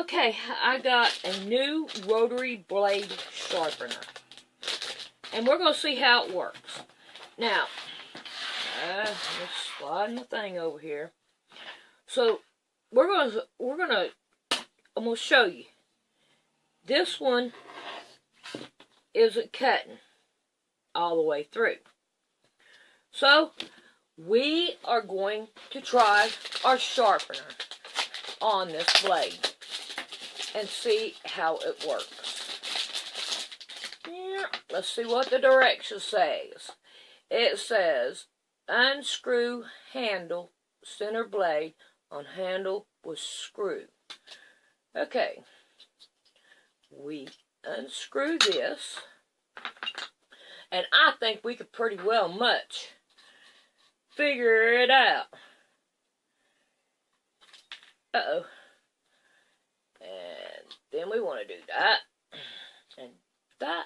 Okay, I got a new rotary blade sharpener. And we're going to see how it works. Now, let's slide my thing over here. So, I'm going to show you. This one isn't cutting all the way through. So, we are going to try our sharpener on this blade and see how it works. Yeah, let's see what the direction says. It says, unscrew handle, center blade on handle with screw. Okay, we unscrew this, and I think we could pretty well much figure it out. Uh-oh. And then we want to do that, and that,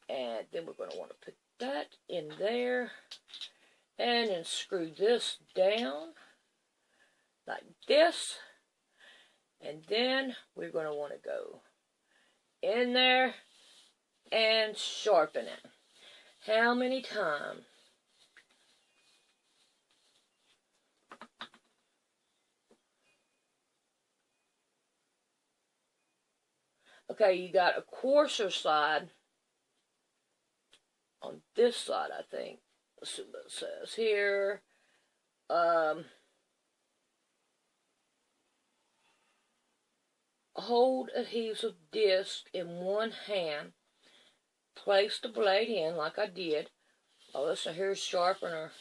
and then we're going to want to put that in there, and then screw this down, like this, and then we're going to want to go in there and sharpen it. How many times? Okay, you got a coarser side on this side, I think. Let's see what it says here. Hold adhesive disc in one hand. Place the blade in like I did. Oh, listen, here's sharper.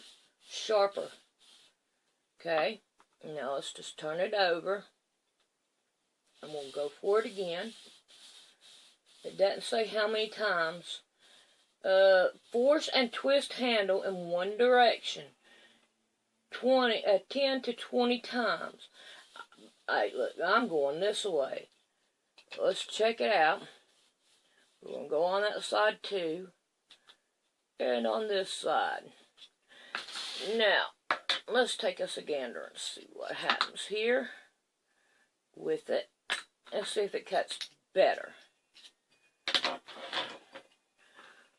Okay, now let's just turn it over. I'm going to go for it again. It doesn't say how many times. Force and twist handle in one direction. 10 to 20 times. Look, I'm going this way. Let's check it out. We're going to go on that side too. And on this side. Now, let's take us a gander and see what happens here with it. And see if it cuts better.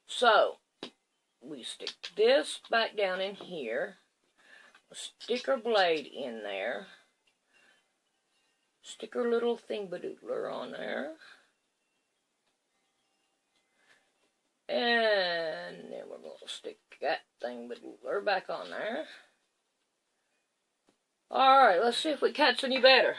So, we stick this back down in here. Stick our blade in there. Stick our little thingadoodler on there. And then we're going to stick that thingadoodler back on there. Alright, let's see if it cuts any better.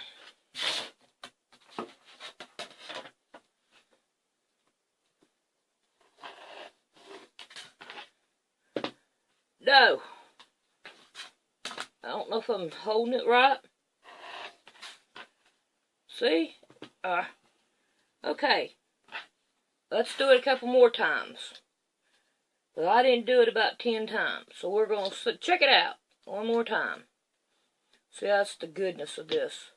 No. I don't know if I'm holding it right. See? Okay. Let's do it a couple more times. But I didn't do it about 10 times. So we're going to check it out one more time. See, that's the goodness of this.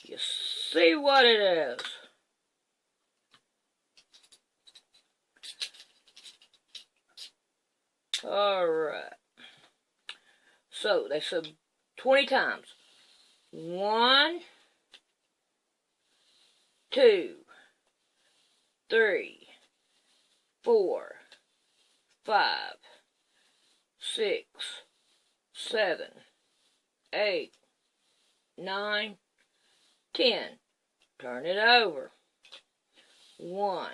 You see what it is. Alright. So, they said 20 times. 1, 2, 3, 4, 5, 6, 7, 8, 9, 10. Turn it over. 1,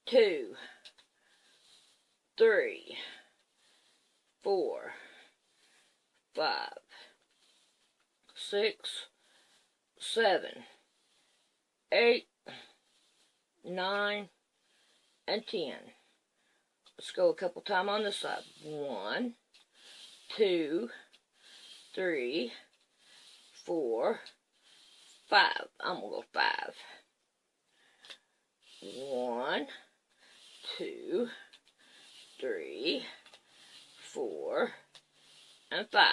2, 3, 4, 5, 6, 7, 8, 9, and 10. Let's go a couple times on this side. 1, 2, 3, 4, 5. I'm going to go 5. 1, 2, 3, 4, and 5.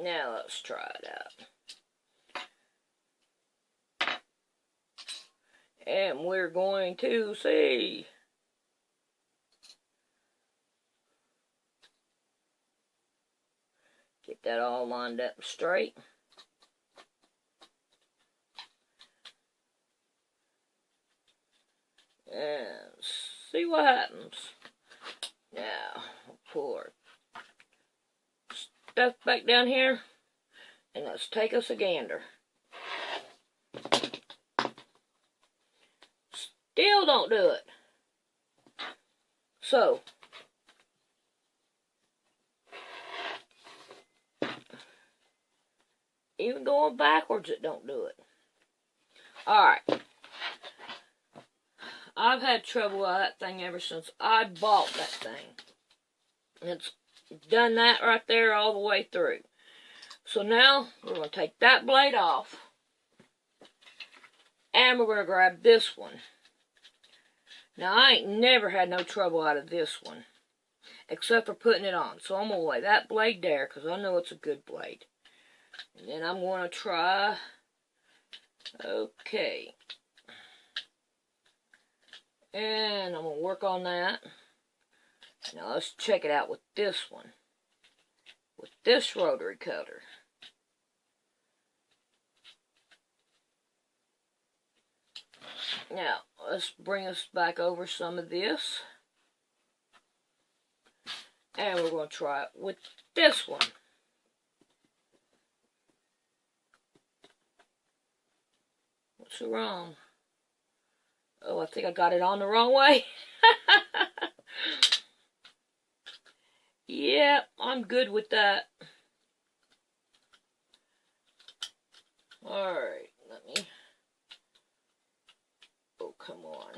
Now let's try it out. And we're going to see. Get that all lined up straight. And see what happens. Now, pull our stuff back down here, and let's take us a gander. Still don't do it. So, even going backwards, it don't do it. Alright. I've had trouble with that thing ever since I bought that thing. It's done that right there all the way through. So now, we're going to take that blade off. And we're going to grab this one. Now, I ain't never had no trouble out of this one. Except for putting it on. So I'm going to lay that blade there, because I know it's a good blade. And then I'm going to try... Okay. And I'm going to work on that. Now let's check it out with this one. With this rotary cutter. Now, let's bring us back over some of this. And we're going to try it with this one. What's wrong? Oh, I think I got it on the wrong way. Yeah, I'm good with that. Alright, let me... Oh, come on.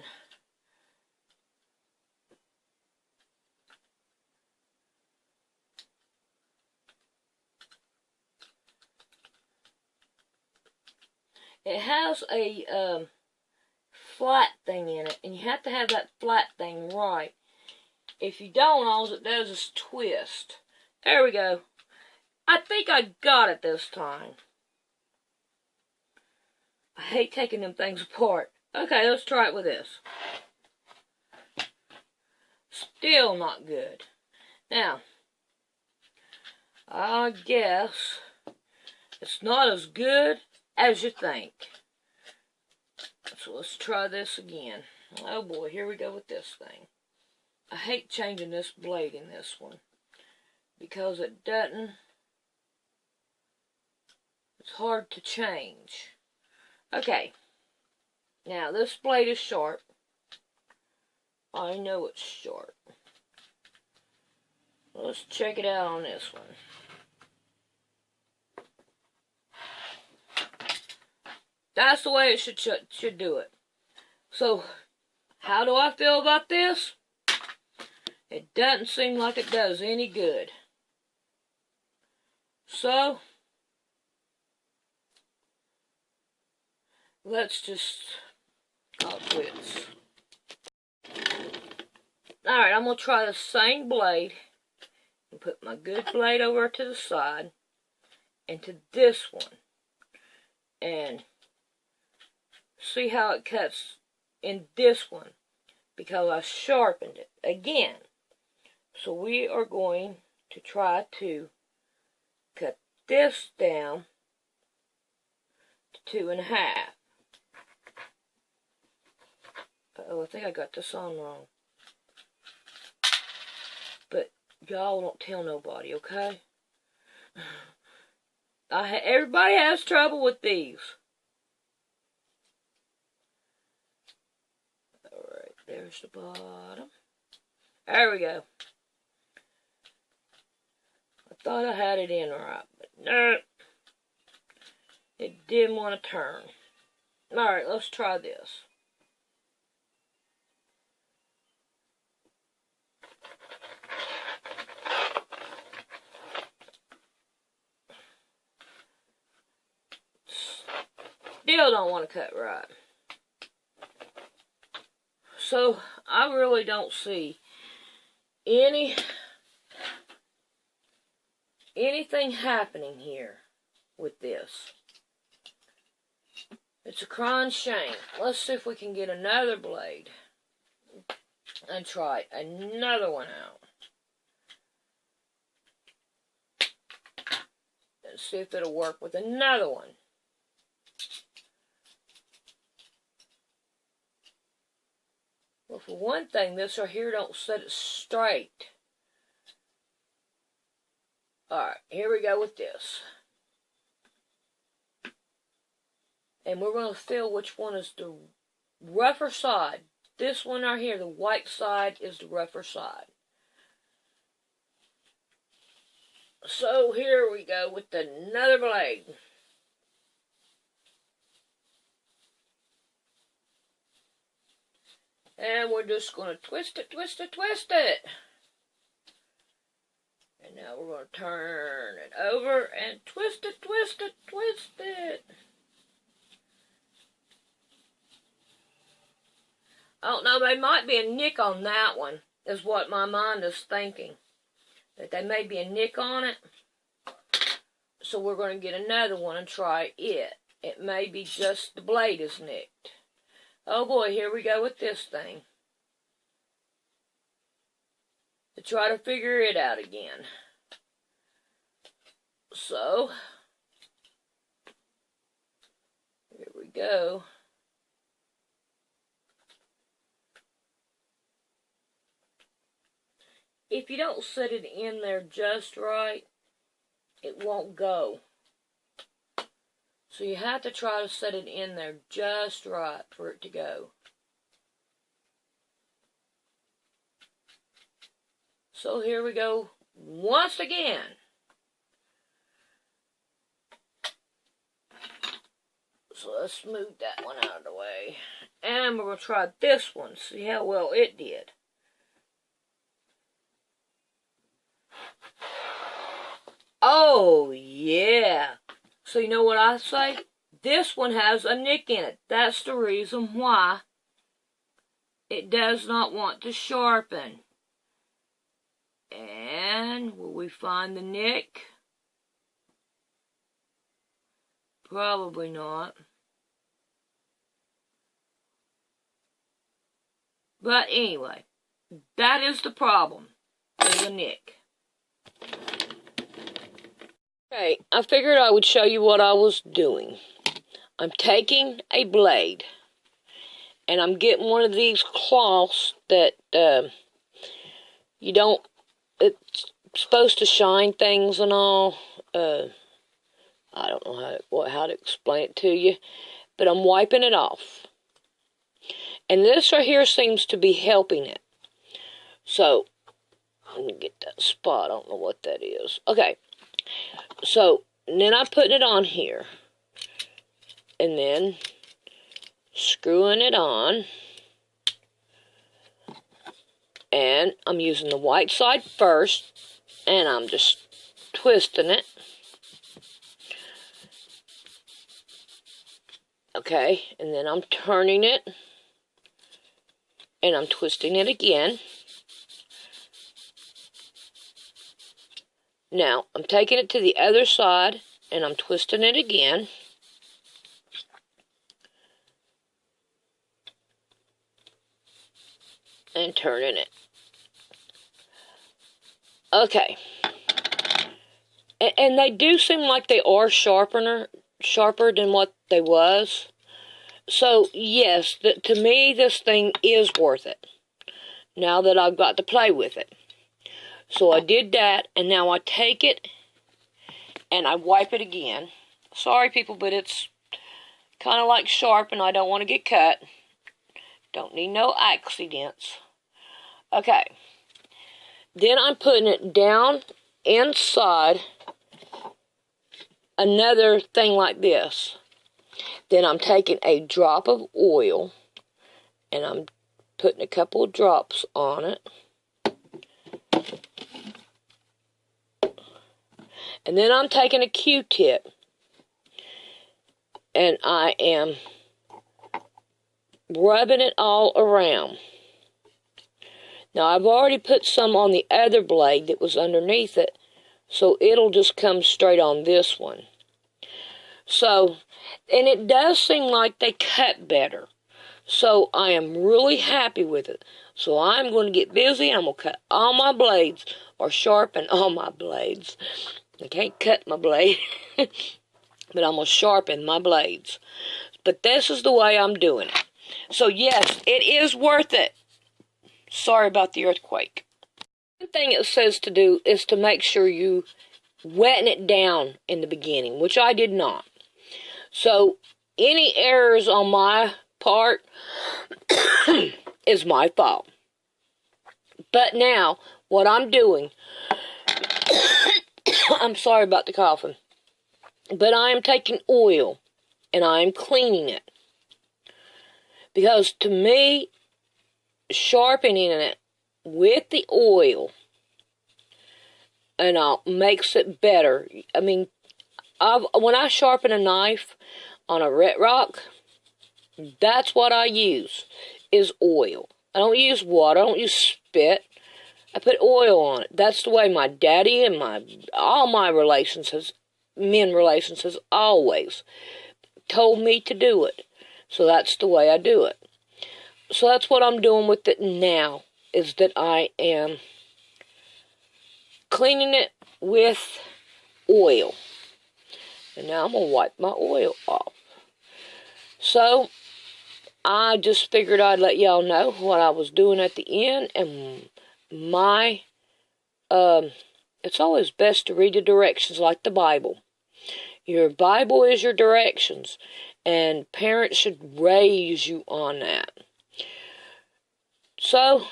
It has a flat thing in it, and you have to have that flat thing right. If you don't, all it does is twist. There we go. I think I got it this time. I hate taking them things apart. Okay, let's try it with this. Still not good. Now, I guess it's not as good as you think. So let's try this again. Oh boy, here we go with this thing. I hate changing this blade in this one because it doesn't, it's hard to change. Okay, now this blade is sharp. I know it's sharp. Let's check it out on this one. That's the way it should do it. So, how do I feel about this? It doesn't seem like it does any good. So, let's just call it quits. Alright, I'm going to try the same blade and put my good blade over to the side into this one and see how it cuts in this one because I sharpened it again. So we are going to try to cut this down to 2.5. Oh, I think I got this on wrong. But y'all don't tell nobody, okay? Everybody has trouble with these. Alright, there's the bottom. There we go. I thought I had it in right, but no. It didn't want to turn. Alright, let's try this. Still don't want to cut right. So, I really don't see anything happening here with this. It's a crying shame. Let's see if we can get another blade and try another one out. And see if it'll work with another one. For one thing, this right here don't set it straight. Alright, here we go with this. And we're going to feel which one is the rougher side. This one right here, the white side, is the rougher side. So here we go with another blade. And we're just going to twist it, twist it, twist it. And now we're going to turn it over and twist it, twist it, twist it. I don't know, there might be a nick on that one, is what my mind is thinking. That there may be a nick on it. So we're going to get another one and try it. It may be just the blade is nicked. Oh boy, here we go with this thing. To try to figure it out again. So, here we go. If you don't set it in there just right, it won't go. So you have to try to set it in there just right for it to go. So here we go once again. So let's move that one out of the way. And we're going to try this one, see how well it did. Oh, yeah. So you know what I say? This one has a nick in it. That's the reason why it does not want to sharpen. And will we find the nick? Probably not. But anyway, that is the problem. There's a nick. Okay, I figured I would show you what I was doing. I'm taking a blade, and I'm getting one of these cloths that you don't, it's supposed to shine things and all. I don't know how to explain it to you, but I'm wiping it off. And this right here seems to be helping it. So, let me get that spot. I don't know what that is. Okay. So, and then I'm putting it on here. And then screwing it on. And I'm using the white side first. And I'm just twisting it. Okay, and then I'm turning it. And I'm twisting it again. Now, I'm taking it to the other side, and I'm twisting it again. And turning it. Okay. And they do seem like they are sharper than what they was. So, yes, to me, this thing is worth it. Now that I've got to play with it. So I did that, and now I take it, and I wipe it again. Sorry, people, but it's kind of like sharp, and I don't want to get cut. Don't need no accidents. Okay. Then I'm putting it down inside another thing like this. Then I'm taking a drop of oil, and I'm putting a couple of drops on it. And then I'm taking a Q-tip, and I am rubbing it all around. Now, I've already put some on the other blade that was underneath it, so it'll just come straight on this one. So, and it does seem like they cut better. So, I am really happy with it. So, I'm going to get busy. I'm going to cut all my blades, or sharpen all my blades. I can't cut my blade, but I'm going to sharpen my blades. But this is the way I'm doing it. So, yes, it is worth it. Sorry about the earthquake. One thing it says to do is to make sure you wetten it down in the beginning, which I did not. So any errors on my part is my fault. But now, what I'm doing, I'm sorry about the coughing, but I am taking oil and I am cleaning it. Because to me, sharpening it with the oil makes it better. I mean, when I sharpen a knife on a ret rock, that's what I use, is oil. I don't use water. I don't use spit. I put oil on it. That's the way my daddy and all my men relations has always told me to do it. So that's the way I do it. So that's what I'm doing with it now, is that I am cleaning it with oil. And now I'm going to wipe my oil off. So I just figured I'd let y'all know what I was doing at the end. And it's always best to read the directions like the Bible. Your Bible is your directions. And parents should raise you on that. So,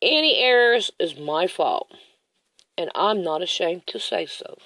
any errors is my fault. And I'm not ashamed to say so.